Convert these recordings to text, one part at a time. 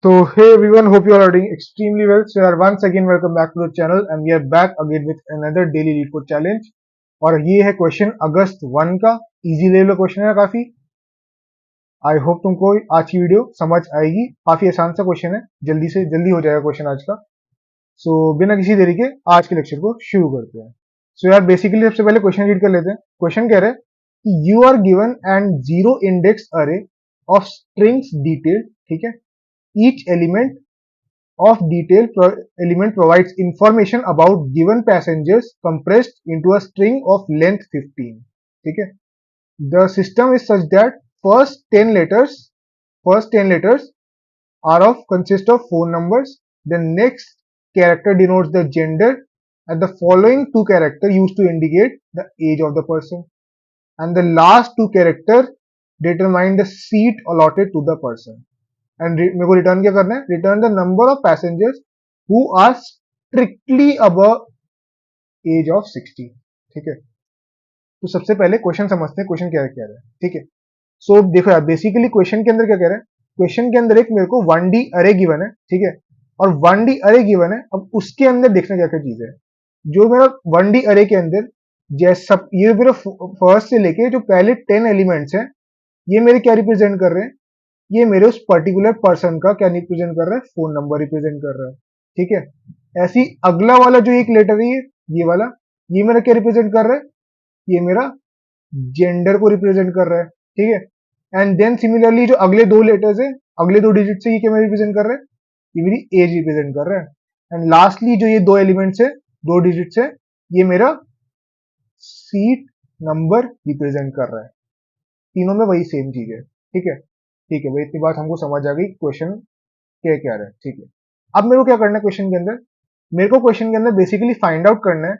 So hey everyone, hope you all are doing extremely well. So यार once again welcome back to the channel and we are back again with another daily lead code challenge. और ये है question अगस्त 1 का easy level question है काफी. I hope तुमको आज की वीडियो समझ आएगी. काफी आसान सा क्वेश्चन है, जल्दी से जल्दी हो जाएगा क्वेश्चन आज का. सो बिना किसी देरी के आज के लेक्चर को शुरू करते हैं. सो यार बेसिकली सबसे पहले क्वेश्चन रीड कर लेते हैं. क्वेश्चन कह रहा है कि you are given and zero index array of strings detail. ठीक है, each element provides information about given passengers compressed into a string of length 15. ठीक है, the system is such that first 10 letters are of consist of phone numbers. The next character denotes the gender and the following two characters used to indicate the age of the person, and the last two characters determine the seat allotted to the person. And मेरे को return क्या करना है? Return the number of passengers who are strictly above age of 60. ठीक है, तो सबसे पहले क्वेश्चन समझते हैं क्वेश्चन क्या कह रहा है. ठीक है, सो देखो यार बेसिकली क्वेश्चन के अंदर क्या कह रहा है. क्वेश्चन के अंदर एक मेरे को 1D अरे गिवन है. ठीक है, और 1D अरे गिवन है. अब उसके अंदर देखना क्या क्या चीज है. जो मेरा 1D अरे के अंदर जैसा ये मेरा फर्स्ट से लेके जो पहले 10 एलिमेंट्स हैं, ये मेरे क्या रिप्रेजेंट कर रहे हैं? ये मेरे उस पर्टिकुलर पर्सन का क्या रिप्रेजेंट कर रहा है? फोन नंबर रिप्रेजेंट कर रहा है. ठीक है, ऐसी अगला वाला जो एक लेटर है ये वाला, ये मेरा क्या रिप्रेजेंट कर रहा है? ये मेरा जेंडर को रिप्रेजेंट कर रहा है. ठीक है, एंड देन सिमिलरली जो अगले दो लेटर्स है, अगले दो डिजिट से ये क्या मेरा रिप्रेजेंट कर रहा है? ये मेरी एज रिप्रेजेंट कर रहा है. एंड लास्टली जो ये दो एलिमेंट्स है, दो डिजिट्स है, ये मेरा सीट नंबर रिप्रेजेंट कर रहा है. तीनों में वही सेम चीज है. ठीक है, ठीक है भाई, इतनी बात हमको समझ आ गई क्वेश्चन क्या क्या रहा है. ठीक है, अब मेरे को क्या करना है क्वेश्चन के अंदर? मेरे को क्वेश्चन के अंदर बेसिकली फाइंड आउट करना है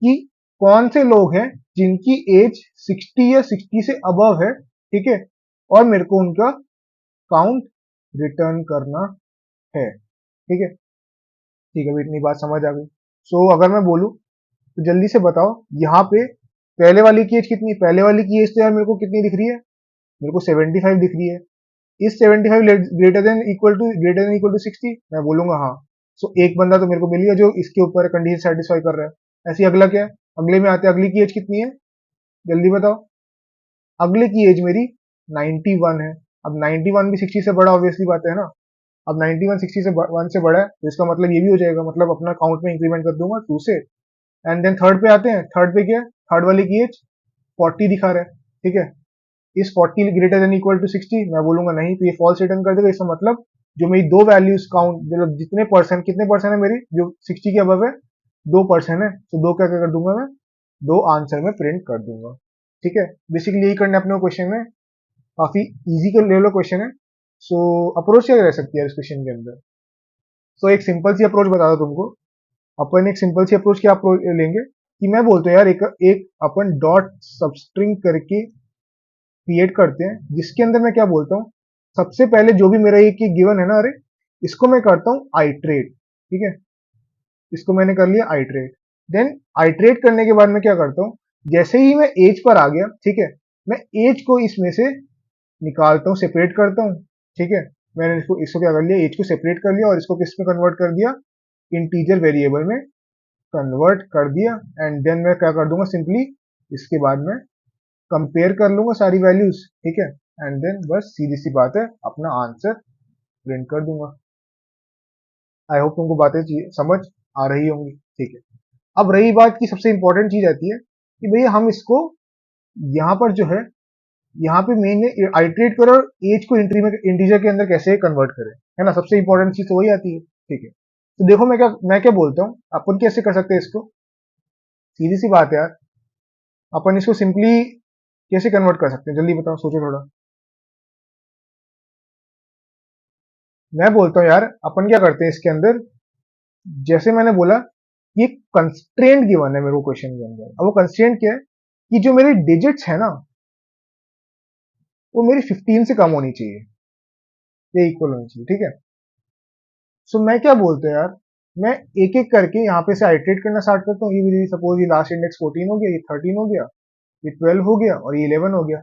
कि कौन से लोग हैं जिनकी एज 60 या 60 से अबव है. ठीक है, और मेरे को उनका काउंट रिटर्न करना है. ठीक है, ठीक है भाई, इतनी बात समझ आ गई. सो अगर मैं बोलूं तो जल्दी से बताओ यहाँ पे पहले वाली की एज कितनी. पहले वाली की एज तो यार मेरे को कितनी दिख रही है? मेरे को 75 दिख रही है. Is 75 greater than equal to 60? मैं बोलूंगा हाँ. सो एक बंदा तो मेरे को मिल गया जो इसके ऊपर कंडीशन सेटिस्फाई कर रहा है. ऐसे अगला क्या है? अगले में आते हैं, अगली की एज कितनी है? जल्दी बताओ. अगले की एज मेरी 91 है. अब 91 भी 60 से बड़ा, ऑब्वियसली बात है ना. अब 91 60 से 1 से बड़ा है तो इसका मतलब ये भी हो जाएगा, मतलब अपना काउंट में इंक्रीमेंट कर दूंगा 2 से. एंड देन थर्ड पे आते हैं. थर्ड पे क्या है? थर्ड वाले की एज 40 दिखा रहा है. ठीक है, इस 40 ग्रेटर देन इक्वल टू 60? मैं बोलूंगा नहीं, तो ये फॉल्स रिटर्न कर देगा. इसका मतलब जो मेरी दो वैल्यूज काउंट, मतलब जितने परसेंट, कितने परसेंट है मेरी जो 60 के अबव है? 2% है. तो दो क्या क्या कर दूंगा मैं? दो आंसर में प्रिंट कर दूंगा. ठीक है, बेसिकली यही करना है अपने क्वेश्चन में. काफी इजी का लेवल क्वेश्चन है. सो अप्रोच क्या रह सकती है इस क्वेश्चन के अंदर? सो एक सिंपल सी अप्रोच बता दो तुमको. अपन एक सिंपल सी अप्रोच क्या अप्रोच लेंगे कि मैं बोलता हूँ यार एक अपन डॉट सबस्ट्रिंग करके क्रिएट करते हैं, जिसके अंदर मैं क्या बोलता हूँ? सबसे पहले जो भी मेरा एक गिवन है ना अरे, इसको मैं करता हूँ आइट्रेट. ठीक है, इसको मैंने कर लिया आइट्रेट. देन आइट्रेट करने के बाद मैं क्या करता हूँ? जैसे ही मैं एज पर आ गया, ठीक है, मैं एज को इसमें से निकालता हूँ, सेपरेट करता हूँ. ठीक है, मैंने इसको इसको क्या कर लिया? एज को सेपरेट कर लिया और इसको किस में कन्वर्ट कर दिया? इंटीजर वेरिएबल में कन्वर्ट कर दिया. एंड देन मैं क्या कर दूंगा? सिंपली इसके बाद में कंपेयर कर लूंगा सारी वैल्यूज. ठीक है, एंड देन बस सीधी सी बात है, अपना आंसर प्रिंट कर दूंगा. आई होप तुमको बातें समझ आ रही होंगी. ठीक है, अब रही बात की सबसे इंपॉर्टेंट चीज आती है कि भैया हम इसको यहाँ पर जो है, यहाँ पे मेन आइट्रेट करो और एज को इंटीजर के अंदर कैसे कन्वर्ट करें, है ना. सबसे इंपॉर्टेंट चीज तो वही आती है. ठीक है, तो देखो मैं क्या बोलता हूँ, अपन कैसे कर सकते हैं इसको? सीधी सी बात है यार, अपन इसको सिंपली कैसे कन्वर्ट कर सकते हैं? जल्दी बताओ, सोचो थोड़ा. मैं बोलता हूँ यार, अपन क्या करते हैं इसके अंदर, जैसे मैंने बोला, ये कंस्ट्रेंट गिवन है मेरे को क्वेश्चन के अंदर. अब वो कंस्ट्रेंट क्या है कि जो मेरी डिजिट्स है ना, वो मेरी 15 से कम होनी चाहिए, ये इक्वल होनी चाहिए. ठीक है, सो मैं क्या बोलता हूँ यार, मैं एक एक करके यहाँ पे से आइट्रेट करना स्टार्ट करता हूँ. ये मेरी सपोज ये लास्ट इंडेक्स 14 हो गया, ये 13 हो गया, ये 12 हो गया और ये 11 हो गया.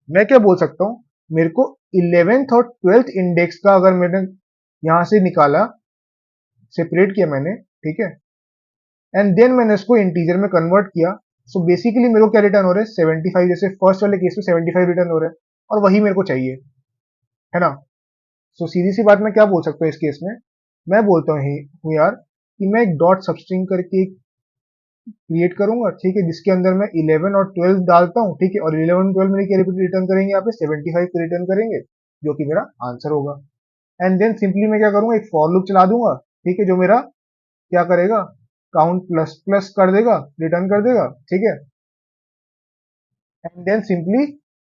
मैं क्या बोल सकता हूँ? मेरे को 11th और 12th इंडेक्स का अगर मैंने यहाँ से निकाला, सेपरेट किया मैंने, ठीक है, एंड देन मैंने उसको इंटीजर में कन्वर्ट किया। सो बेसिकली मेरे को क्या रिटर्न हो रहा है, 75, जैसे फर्स्ट वाले केस में 75 रिटर्न हो रहा है, और वही मेरे को चाहिए, है ना। सो सीधी सी बात मैं क्या बोल सकता हूँ इस केस में, मैं बोलता हूँ यार कि मैं एक डॉट सबस्ट्रिंग करके क्रिएट करूंगा, ठीक है, जिसके अंदर मैं 11 और 12 डालता हूँ, ठीक है, और 11 12 मेरे क्या रिटर्न करेंगे, यहाँ पे 75 को रिटर्न करेंगे, जो कि मेरा आंसर होगा। एंड देन सिंपली मैं क्या करूंगा, एक फॉर लूप चला दूंगा, ठीक है, जो मेरा क्या करेगा, काउंट प्लस प्लस कर देगा, रिटर्न कर देगा, ठीक है। एंड देन सिंपली,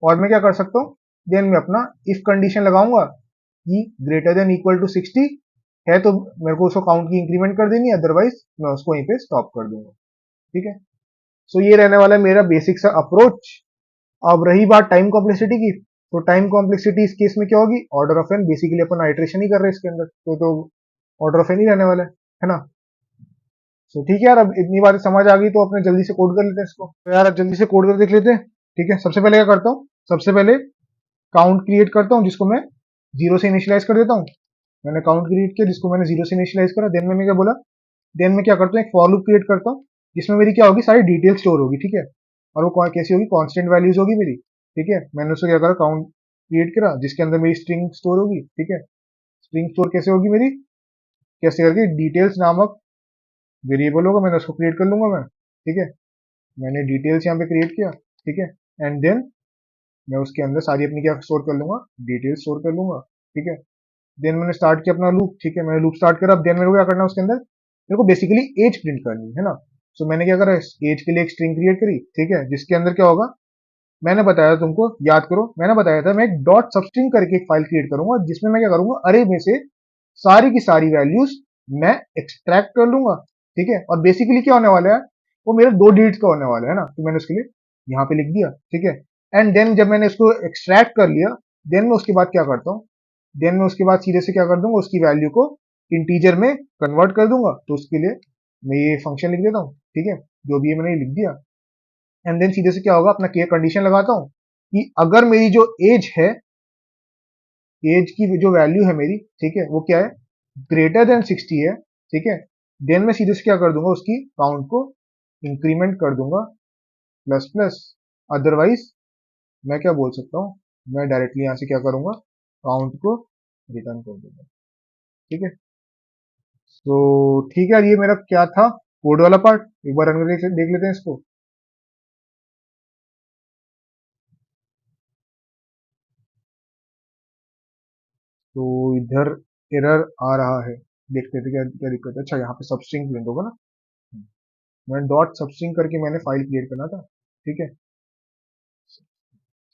और मैं क्या कर सकता हूँ, देन मैं अपना इफ कंडीशन लगाऊंगा कि ग्रेटर देन इक्वल टू 60 है, तो मेरे को उसको काउंट की इंक्रीमेंट कर देनी है, अदरवाइज मैं उसको यहीं पे स्टॉप कर दूंगा, ठीक है। सो ये रहने वाला है मेरा बेसिक सा अप्रोच। अब रही बात टाइम कॉम्प्लेक्सिटी की, तो टाइम कॉम्प्लेक्सिटी इस केस में क्या होगी, ऑर्डर ऑफ एन, बेसिकली अपन आइट्रेशन ही कर रहे हैं इसके अंदर, तो ऑर्डर ऑफ एन ही रहने वाला है ना। सो ठीक है यार, अब इतनी बात समझ आ गई तो अपने जल्दी से कोड कर लेते हैं इसको, तो यार अब जल्दी से कोड कर देख लेते हैं, ठीक है। सबसे पहले क्या करता हूँ, सबसे पहले काउंट क्रिएट करता हूँ, जिसको मैं जीरो से इनिशियलाइज कर देता हूँ। मैंने काउंट क्रिएट किया जिसको मैंने जीरो से इनिशियलाइज करा, देन मैंने क्या बोला, देन मैं क्या करता हूँ, एक फॉर लूप क्रिएट करता हूँ, जिसमें मेरी क्या होगी, सारी डिटेल स्टोर होगी, ठीक है, और वो कैसी होगी, कांस्टेंट वैल्यूज होगी मेरी, ठीक है। मैंने उसको क्या करा, काउंट क्रिएट करा, जिसके अंदर मेरी स्ट्रिंग स्टोर होगी, ठीक है। स्ट्रिंग स्टोर कैसे होगी मेरी, कैसे करके, डिटेल्स नामक वेरिएबल होगा, मैंने उसको क्रिएट कर लूंगा मैं, ठीक है। मैंने डिटेल्स यहाँ पे क्रिएट किया, ठीक है, एंड देन मैं उसके अंदर सारी अपनी क्या स्टोर कर लूंगा, डिटेल्स स्टोर कर लूंगा, ठीक है। देन मैंने स्टार्ट किया अपना लूप, ठीक है, मैंने लूप स्टार्ट करा। अब देन मेरे को क्या करना है उसके अंदर, मेरे को बेसिकली एज प्रिंट करनी है ना। सो मैंने क्या करा, एज के लिए एक स्ट्रिंग क्रिएट करी, ठीक है, जिसके अंदर क्या होगा, मैंने बताया था तुमको, याद करो, मैंने बताया था मैं एक डॉट सबस्ट्रिंग करके एक फाइल क्रिएट करूंगा, जिसमें मैं क्या करूंगा, अरे में से सारी की सारी वैल्यूज मैं एक्सट्रैक्ट कर लूंगा, ठीक है। और बेसिकली क्या होने वाला है, वो मेरे दो डिजिट्स का होने वाला है ना, तो मैंने उसके लिए यहाँ पे लिख दिया, ठीक है। एंड देन जब मैंने इसको एक्सट्रैक्ट कर लिया, देन मैं उसके बाद क्या करता हूँ, देन मैं उसके बाद सीधे से क्या कर दूंगा, उसकी वैल्यू को इंटीजर में कन्वर्ट कर दूंगा। तो उसके लिए मैं ये फंक्शन लिख देता हूँ, ठीक है, जो भी है मैंने लिख दिया। एंड देन सीधे से क्या होगा, अपना केयर कंडीशन लगाता हूँ कि अगर मेरी जो एज है, एज की जो वैल्यू है मेरी, ठीक है, वो क्या है, ग्रेटर देन 60 है, ठीक है। देन मैं सीधे से क्या कर दूंगा, उसकी काउंट को इंक्रीमेंट कर दूंगा प्लस प्लस, अदरवाइज मैं क्या बोल सकता हूँ, मैं डायरेक्टली यहां से क्या करूंगा, काउंट को रिटर्न कर दूंगा, ठीक है। तो ठीक है यार, ये मेरा क्या था, कोड वाला पार्ट, एक बार रन करके देख लेते हैं इसको। तो इधर एरर आ रहा है, देखते थे क्या क्या दिक्कत है। अच्छा, यहाँ पे सबस्ट्रिंग प्रिंट होगा ना, मैं डॉट सबस्ट्रिंग करके मैंने फाइल क्रिएट करना था, ठीक है,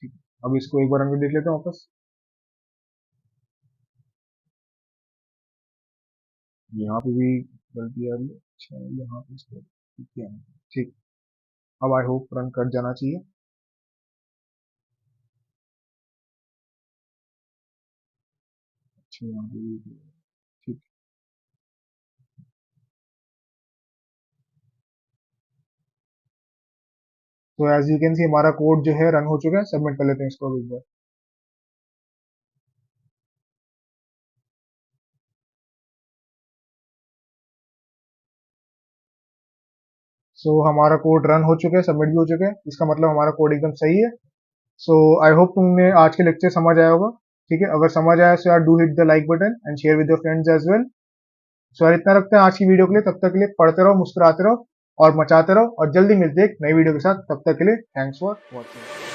ठीक है। अब इसको एक बार हम देख लेते हैं वापस, यहाँ पे भी गलती आ रही है, अच्छा यहाँ पे इसको ठीक किया है। ठीक, अब आई होप रन कर जाना चाहिए। अच्छा, यहाँ पे भी ठीक। तो एज यू कैन सी हमारा कोड जो है रन हो चुका है, सबमिट कर लेते हैं इसको अब एक बार। सो हमारा कोड रन हो चुका है, सबमिट भी हो चुका है, इसका मतलब हमारा कोड एकदम सही है। सो आई होप तुमने आज के लेक्चर समझ आया होगा, ठीक है। अगर समझ आया सो यार do hit the like button and share with your friends as well. So यार इतना रखते हैं आज की वीडियो के लिए, तब तक के लिए पढ़ते रहो, मुस्कुराते रहो और मचाते रहो, और जल्दी मिलते हैं एक नई वीडियो के साथ, तब तक के लिए थैंक्स फॉर वॉचिंग।